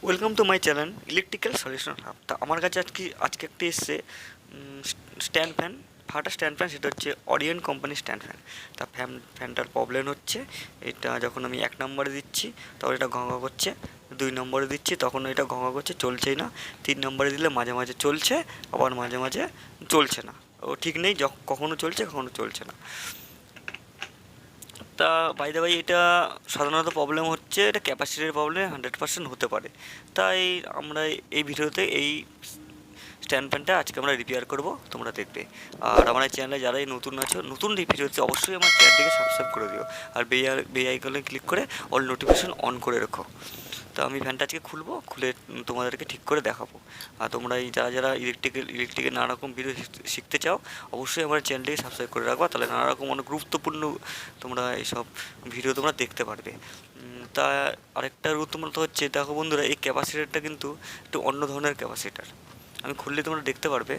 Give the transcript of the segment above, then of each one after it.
Welcome to my channel electrical solution hub. তা আমার কাছে আজকে একটি এসছে স্ট্যান্ড ফ্যান, ফাটা স্ট্যান্ড ফ্যান। সেটা হচ্ছে অরিয়ন কোম্পানির স্ট্যান্ড ফ্যান। তা ফ্যানটার প্রবলেম হচ্ছে, এটা যখন আমি 1 নম্বরে দিচ্ছি তখন এটা ঘঁ ঘঁ করছে, 2 নম্বরে দিচ্ছি তখন এটা ঘঁ ঘঁ করছে, চলছেই না। 3 নম্বরে দিলে মাঝে মাঝে চলছে, আবার মাঝে মাঝে চলছে না। ও ঠিক নেই, কখনো চলছে কখনো চলছে না। তা বাই দ্য ওয়ে, এটা সাধারণত প্রবলেম হচ্ছে, এটা ক্যাপাসিটির প্রবলেম 100% হতে পারে। তাই আমরা এই ভিডিওতে এই স্ট্যান্ড ফ্যানটা আজকে আমরা রিপেয়ার করব, তোমরা দেখবে। আর আমার চ্যানেলে যারাই নতুন আছো, নতুন ভিডিওতে অবশ্যই আমার চ্যানেলটিকে সাবস্ক্রাইব করে দিও, আর বেল আইকনে ক্লিক করে অল নোটিফিকেশন অন করে রেখো। তো আমি ফ্যানটা আজকে খুলে তোমাদেরকে ঠিক করে দেখাবো। আর তোমরা এই যারা ইলেকট্রিকের নানা রকম ভিডিও শিখতে চাও, অবশ্যই আমার চ্যানেলটিকে সাবস্ক্রাইব করে রাখবা, তাহলে নানা রকম অনেক গুরুত্বপূর্ণ তোমরা এইসব ভিডিও তোমরা দেখতে পারবে। তা আরেকটা গুরুত্বপূর্ণ হচ্ছে, দেখো বন্ধুরা, এই ক্যাপাসিটারটা কিন্তু একটু অন্য ধরনের ক্যাপাসিটার। আমি খুললে তোমরা দেখতে পারবে,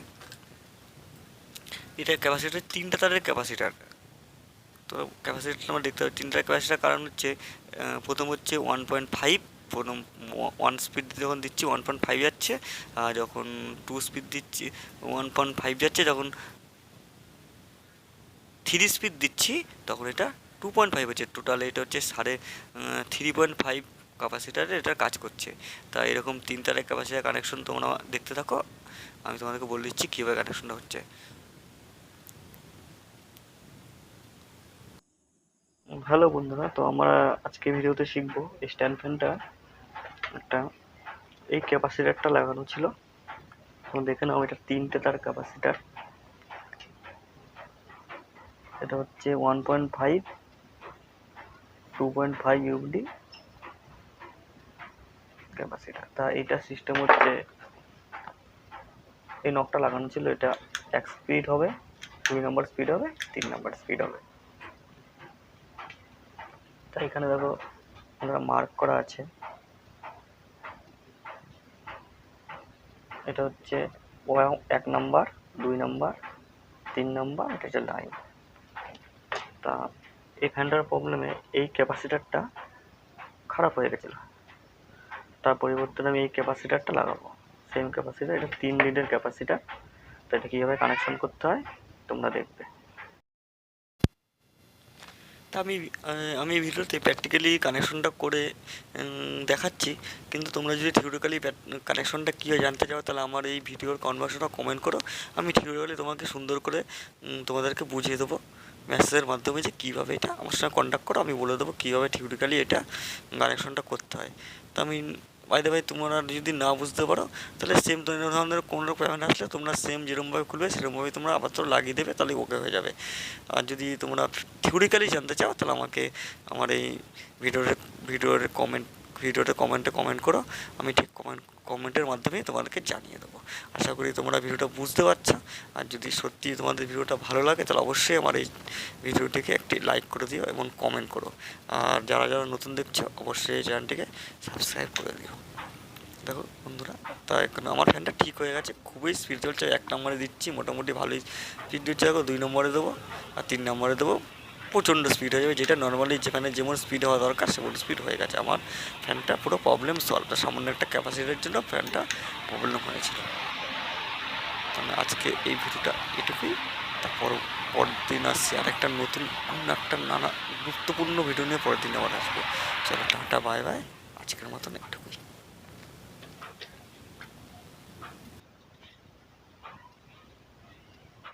এটা ক্যাপাসিটার 3টা তারের ক্যাপাসিটার। তো ক্যাপাসিটার আমরা দেখতে পাচ্ছি 3টা ক্যাপাসিটার। কারণ হচ্ছে, প্রথম হচ্ছে 1.5, প্রথম 1 স্পিড যখন দিচ্ছি 1.5 যাচ্ছে, আর যখন 2 স্পিড দিচ্ছি 1.5 যাচ্ছে, যখন 3 স্পিড দিচ্ছি তখন এটা 2.5 হচ্ছে। টোটাল এটা হচ্ছে 3.5 ক্যাপাসিটারে এটা কাজ করছে। তা এরকম 3 তারের ক্যাপাসিটার কানেকশন তোমরা দেখতে থাকো, আমি তোমাদেরকে বলে দিচ্ছি কীভাবে কানেকশনটা হচ্ছে। হ্যালো বন্ধুরা, তো আমরা আজকে ভিডিওতে শিখবো স্ট্যান্ড ফ্যানটা একটা এই ক্যাপাসিটারটা লাগানো ছিল। তো দেখে নাও, এটা 3টে তার ক্যাপাসিটার। এটা হচ্ছে 1.5, 2.5 ইউডি ক্যাপাসিটার। তা এটা সিস্টেম হচ্ছে, এই নকটা লাগানো ছিল, এটা 1 স্পিড হবে, 2 নম্বর স্পিড হবে, 3 নম্বর স্পিড হবে। তা এখানে দেখো আমরা মার্ক করা আছে, এটা হচ্ছে 1 নাম্বার, 2 নাম্বার, 3 নাম্বার, এটা হচ্ছে লাইন। তা এই ফ্যানটার প্রবলেমে এই ক্যাপাসিটারটা খারাপ হয়ে গেছিল, তার পরিবর্তনে আমি এই ক্যাপাসিটারটা লাগাবো, সেম ক্যাপাসিটার। এটা 3 লিডের ক্যাপাসিটার। তো এটা কীভাবে কানেকশন করতে হয় তোমরা দেখবে। তা আমি ভিডিওতে প্র্যাকটিক্যালি কানেকশনটা করে দেখাচ্ছি, কিন্তু তোমরা যদি থিওরিক্যালি কানেকশনটা কী হয় জানতে চাও, তাহলে আমার এই ভিডিওর কনভার্সনটা কমেন্ট করো, আমি থিওরিক্যালি তোমাকে সুন্দর করে তোমাদেরকে বুঝিয়ে দেবো মেসেজের মাধ্যমে, যে কীভাবে এটা আমার সঙ্গে কন্ট্যাক্ট করো, আমি বলে দেবো কীভাবে থিওরিক্যালি এটা কানেকশনটা করতে হয়। তা আমি বাই দ্য ওয়ে, তোমরা যদি না বুঝতে পারো তাহলে সেম ধরনের কোনো রকম পেমেন্ট আসলে তোমরা সেম যেরকমভাবে খুলবে সেরকমভাবে তোমরা আবার তো লাগিয়ে দেবে, তাহলে ওকে হয়ে যাবে। আর যদি তোমরা থিওরিক্যালি জানতে চাও, তাহলে আমাকে আমার এই ভিডিওতে কমেন্ট করো, আমি ঠিক কমেন্টের মাধ্যমে তোমাদেরকে জানিয়ে দেবো। আশা করি তোমরা ভিডিওটা বুঝতে পারছো। আর যদি সত্যি তোমাদের ভিডিওটা ভালো লাগে, তাহলে অবশ্যই আমার এই ভিডিওটিকে একটি লাইক করে দিও এবং কমেন্ট করো। আর যারা নতুন দেখছো, অবশ্যই এই চ্যানেলটিকে সাবস্ক্রাইব করে দিও। দেখো বন্ধুরা, তা এখন আমার ফ্যানটা ঠিক হয়ে গেছে, খুবই স্পিড চলছে। 1 নম্বরে দিচ্ছি, মোটামুটি ভালোই স্পিড দিচ্ছে। দেখো 2 নম্বরে দেবো, আর 3 নম্বরে দেবো, প্রচণ্ড স্পিড হয়ে যাবে। যেটা নর্মালি যেখানে যেমন স্পিড হওয়া দরকার সেমন স্পিড হয়ে গেছে। আমার ফ্যানটা পুরো প্রবলেম সলভ। সামান্য একটা ক্যাপাসিটির জন্য ফ্যানটা প্রবলেম হয়েছিল। তাহলে আজকে এই ভিডিওটা এটুকুই। তারপর পরের দিন আসছি আর একটা নতুন একটা নানা গুরুত্বপূর্ণ ভিডিও নিয়ে পরের দিন আবার আসবো। চলো টাটা, বাই বাই, আজকের মতন এটুকুই।